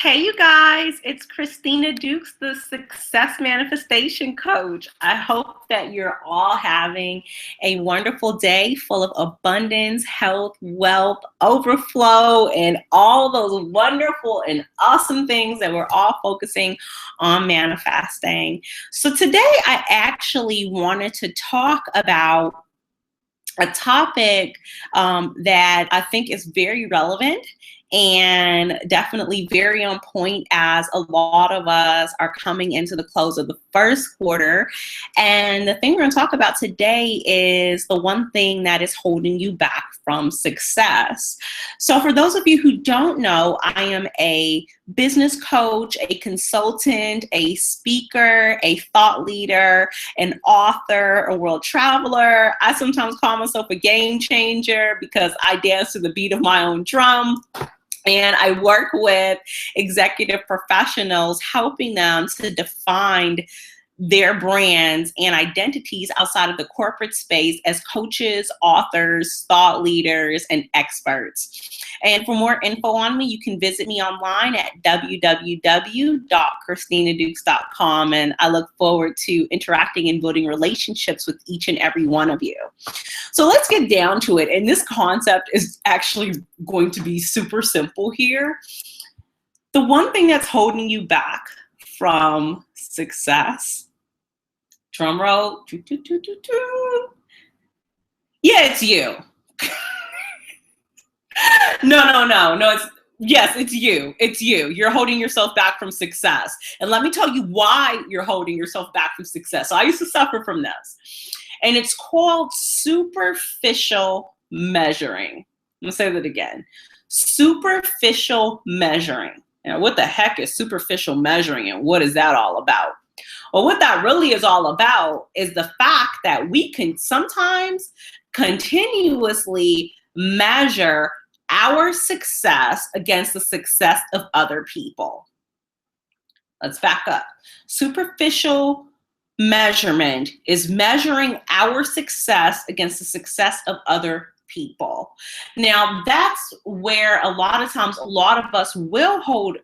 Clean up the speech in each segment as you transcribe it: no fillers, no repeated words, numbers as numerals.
Hey, you guys, it's Christina Dukes, the Success Manifestation Coach. I hope that you're all having a wonderful day full of abundance, health, wealth, overflow, and all those wonderful and awesome things that we're all focusing on manifesting. So today I actually wanted to talk about a topic that I think is very relevant and definitely very on point as a lot of us are coming into the close of the first quarter. And the thing we're going to talk about today is the one thing that is holding you back from success. So for those of you who don't know, I am a business coach, a consultant, a speaker, a thought leader, an author, a world traveler. I sometimes call myself a game changer because I dance to the beat of my own drum. And I work with executive professionals, helping them to define their brands and identities outside of the corporate space as coaches, authors, thought leaders, and experts. And for more info on me, you can visit me online at www.christinadukes.com. And I look forward to interacting and building relationships with each and every one of you. So let's get down to it. And this concept is actually going to be super simple here. The one thing that's holding you back from success, drum roll, yeah, it's you. No, it's you. It's you. You're holding yourself back from success. And let me tell you why you're holding yourself back from success. So I used to suffer from this. And it's called superficial measuring. I'm going to say that again. Superficial measuring. Now, what the heck is superficial measuring and what is that all about? Well, what that really is all about is the fact that we can sometimes continuously measure our success against the success of other people. Let's back up. Superficial measurement is measuring our success against the success of other people. Now, that's where a lot of times, a lot of us will hold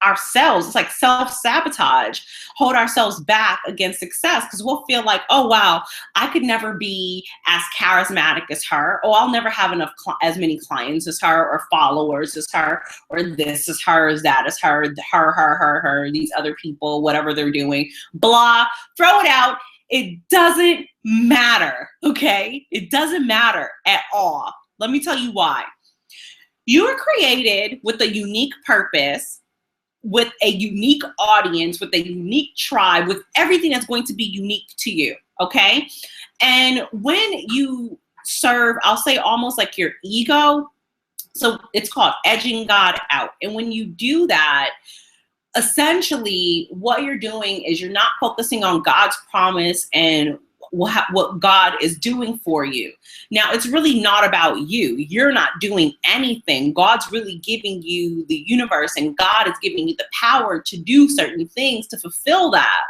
ourselves, it's like self-sabotage, hold ourselves back against success because we'll feel like, oh, wow, I could never be as charismatic as her. Oh, I'll never have enough as many clients as her or followers as her, or this is her, is that is her, her, these other people, whatever they're doing, blah, throw it out. It doesn't matter, okay? It doesn't matter at all. Let me tell you why. You were created with a unique purpose, with a unique audience, with a unique tribe, with everything that's going to be unique to you, okay? And when you serve, I'll say almost like your ego, so it's called edging God out. And when you do that, essentially what you're doing is you're not focusing on God's promise and what God is doing for you. Now, it's really not about you. You're not doing anything. God's really giving you the universe, and God is giving you the power to do certain things to fulfill that.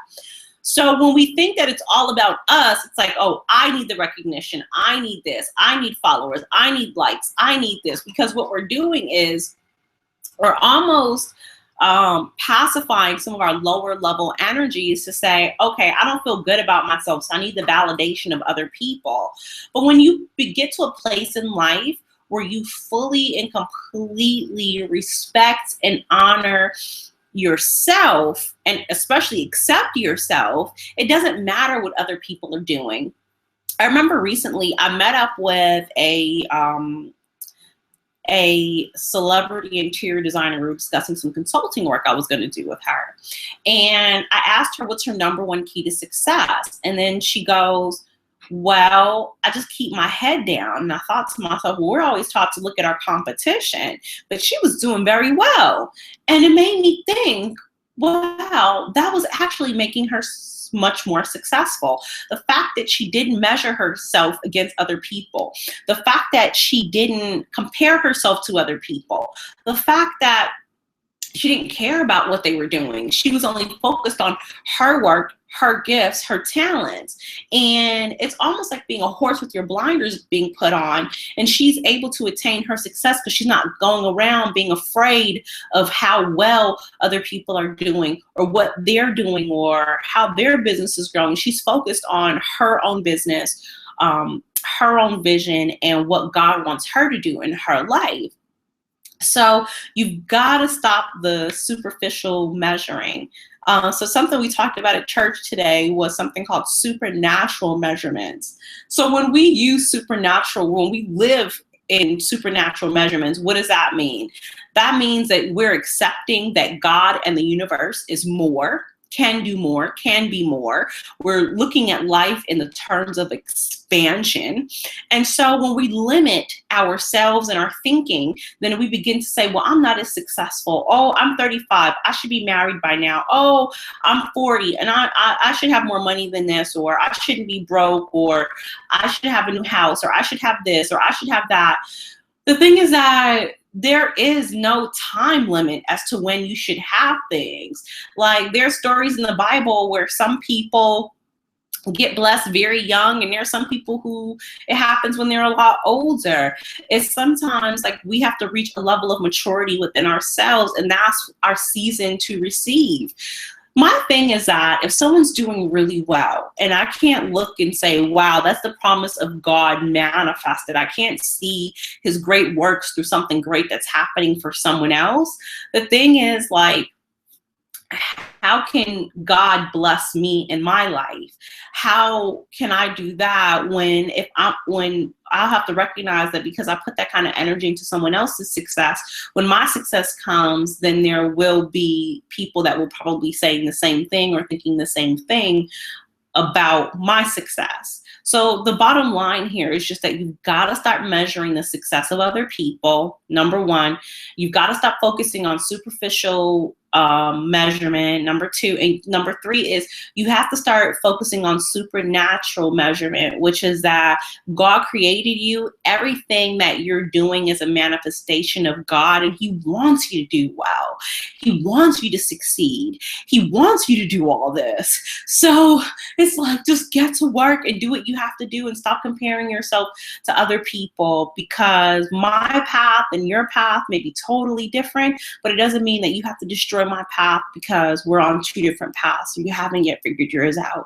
So when we think that it's all about us, it's like, oh, I need the recognition. I need this. I need followers. I need likes. I need this. Because what we're doing is we're almost pacifying some of our lower level energies to say, okay, I don't feel good about myself, so I need the validation of other people. But when you get to a place in life where you fully and completely respect and honor yourself, and especially accept yourself, it doesn't matter what other people are doing. I remember recently I met up with a celebrity interior designer. We were discussing some consulting work I was going to do with her. And I asked her, what's her number one key to success? And then she goes, well, I just keep my head down. And I thought to myself, well, we're always taught to look at our competition, but she was doing very well. And it made me think, wow, that was actually making her much more successful. The fact that she didn't measure herself against other people, the fact that she didn't compare herself to other people, the fact that she didn't care about what they were doing. She was only focused on her work, her gifts, her talents. And it's almost like being a horse with your blinders being put on. And she's able to attain her success because she's not going around being afraid of how well other people are doing or what they're doing or how their business is growing. She's focused on her own business, her own vision, and what God wants her to do in her life. So you've got to stop the superficial measuring. So something we talked about at church today was something called supernatural measurements. So when we use supernatural, when we live in supernatural measurements, what does that mean? That means that we're accepting that God and the universe is more, can do more, can be more. We're looking at life in the terms of expansion. And so when we limit ourselves and our thinking, then we begin to say, well, I'm not as successful. Oh, I'm 35. I should be married by now. Oh, I'm 40 and I should have more money than this, or I shouldn't be broke, or I should have a new house, or I should have this, or I should have that. The thing is that there is no time limit as to when you should have things. Like, there are stories in the Bible where some people get blessed very young, and there are some people who it happens when they're a lot older. It's sometimes like we have to reach a level of maturity within ourselves, and that's our season to receive. My thing is that if someone's doing really well and I can't look and say, wow, that's the promise of God manifested, I can't see his great works through something great that's happening for someone else. The thing is, like, how can God bless me in my life? How can I do that when I'll have to recognize that because I put that kind of energy into someone else's success, when my success comes, then there will be people that will probably saying the same thing or thinking the same thing about my success. So the bottom line here is just that you've got to start measuring the success of other people. Number one, you've got to stop focusing on superficial measurement. Number two, and number three is you have to start focusing on supernatural measurement, which is that God created you. Everything that you're doing is a manifestation of God, and he wants you to do well. He wants you to succeed. He wants you to do all this. So it's like, just get to work and do what you have to do and stop comparing yourself to other people, because my path and your path may be totally different, but it doesn't mean that you have to destroy my path because we're on two different paths. You haven't yet figured yours out.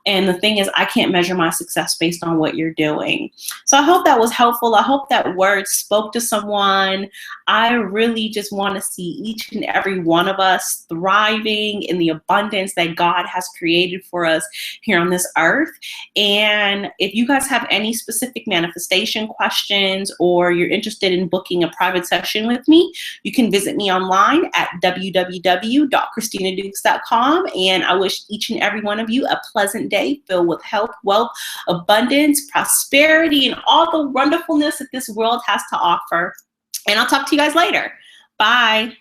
And the thing is, I can't measure my success based on what you're doing. So I hope that was helpful. I hope that word spoke to someone. I really just want to see each and every one of us thriving in the abundance that God has created for us here on this earth. And if you guys have any specific manifestation questions, or you're interested in booking a private session with me, you can visit me online at www.christinadukes.com. And I wish each and every one of you a pleasant day filled with health, wealth, abundance, prosperity, and all the wonderfulness that this world has to offer. And I'll talk to you guys later. Bye.